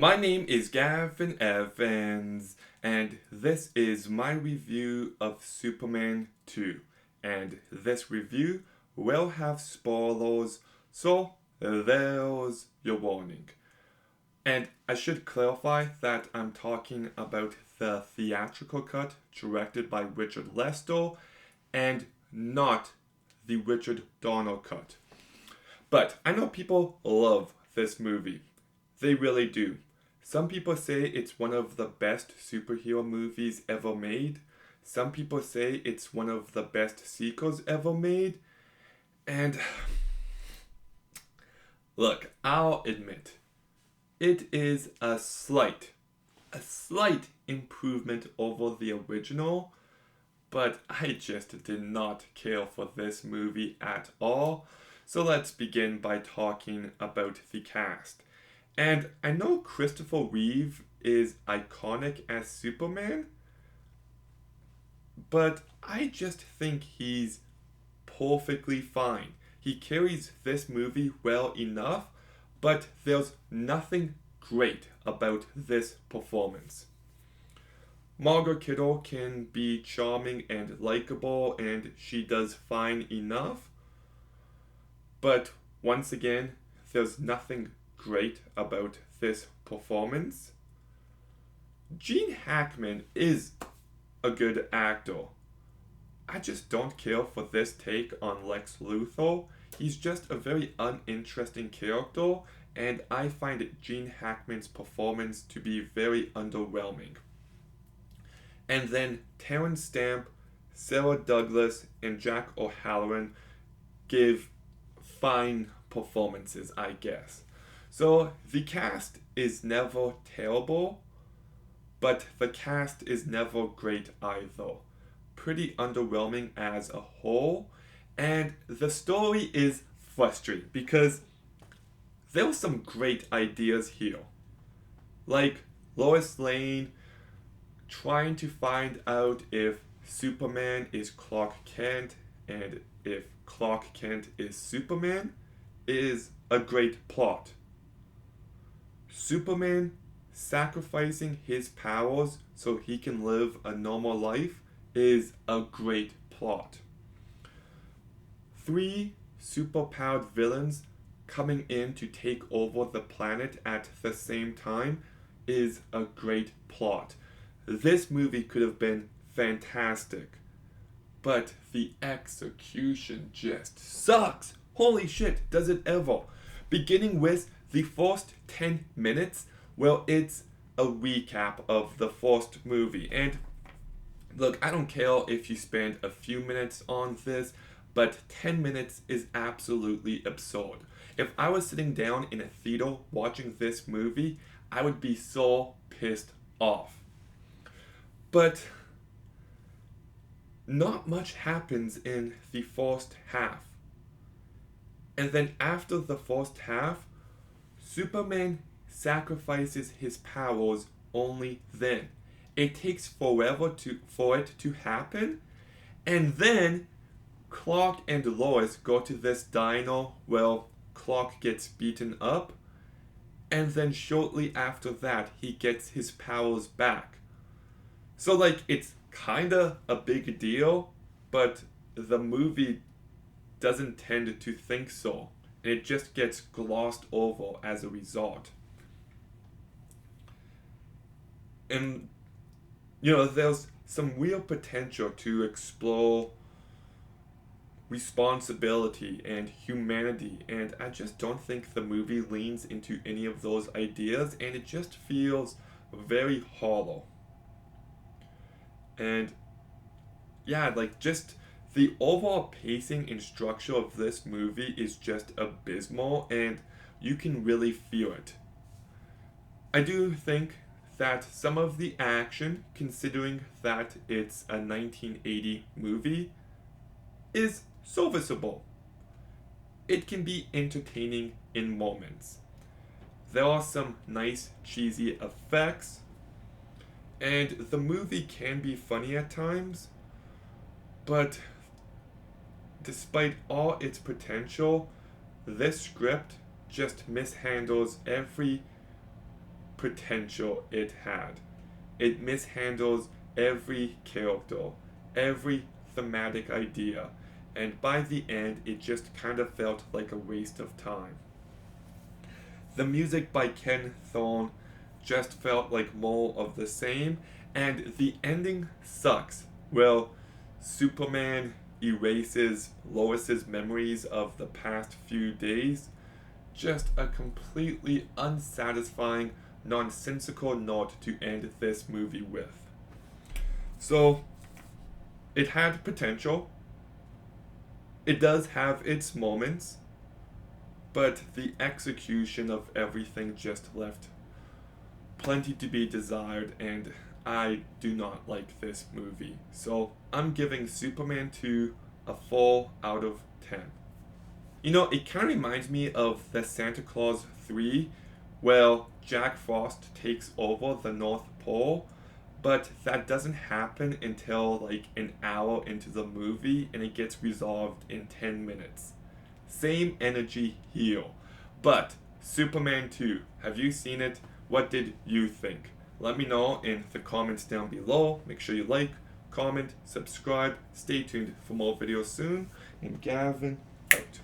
My name is Gavin Evans, and this is my review of Superman 2. And this review will have spoilers, so there's your warning. And I should clarify that I'm talking about the theatrical cut directed by Richard Lester and not the Richard Donner cut. But I know people love this movie. They really do. Some people say it's one of the best superhero movies ever made. Some people say it's one of the best sequels ever made. And look, I'll admit, it is a slight improvement over the original, but I just did not care for this movie at all. So let's begin by talking about the cast. And I know Christopher Reeve is iconic as Superman, but I just think he's perfectly fine. He carries this movie well enough, but there's nothing great about this performance. Margot Kidder can be charming and likable, and she does fine enough, but once again, there's nothing great about this performance. Gene Hackman is a good actor. I just don't care for this take on Lex Luthor. He's just a very uninteresting character, and I find Gene Hackman's performance to be very underwhelming. And then Terrence Stamp, Sarah Douglas, and Jack O'Halloran give fine performances, I guess. So the cast is never terrible, but the cast is never great either. Pretty underwhelming as a whole, and the story is frustrating because there were some great ideas here. Like Lois Lane trying to find out if Superman is Clark Kent and if Clark Kent is Superman is a great plot. Superman sacrificing his powers so he can live a normal life is a great plot. Three superpowered villains coming in to take over the planet at the same time is a great plot. This movie could have been fantastic, but the execution just sucks. Holy shit, does it ever? Beginning with the first 10 minutes, well, it's a recap of the first movie. And look, I don't care if you spend a few minutes on this, but 10 minutes is absolutely absurd. If I was sitting down in a theater watching this movie, I would be so pissed off. But not much happens in the first half. And then after the first half, Superman sacrifices his powers only then. It takes forever for it to happen, and then Clark and Lois go to this diner where Clark gets beaten up, and then shortly after that, he gets his powers back. So, like, it's kinda a big deal, but the movie doesn't tend to think so. And it just gets glossed over as a result. And, there's some real potential to explore responsibility and humanity, and I just don't think the movie leans into any of those ideas, and it just feels very hollow. And yeah, like just the overall pacing and structure of this movie is just abysmal, and you can really feel it. I do think that some of the action, considering that it's a 1980 movie, is serviceable. It can be entertaining in moments. There are some nice cheesy effects, and the movie can be funny at times, but despite all its potential, this script just mishandles every potential it had. It mishandles every character, every thematic idea, and by the end it just kind of felt like a waste of time. The music by Ken Thorne just felt like more of the same, and the ending sucks. Well, Superman erases Lois's memories of the past few days. Just a completely unsatisfying, nonsensical note to end this movie with. So, it had potential. It does have its moments, but the execution of everything just left plenty to be desired, and I do not like this movie. So I'm giving Superman 2 a 4 out of 10. You know, it kind of reminds me of the Santa Claus 3, where Jack Frost takes over the North Pole, but that doesn't happen until like an hour into the movie and it gets resolved in 10 minutes. Same energy here. But Superman 2, have you seen it? What did you think? Let me know in the comments down below. Make sure you like, comment, subscribe. Stay tuned for more videos soon. I'm Gavin.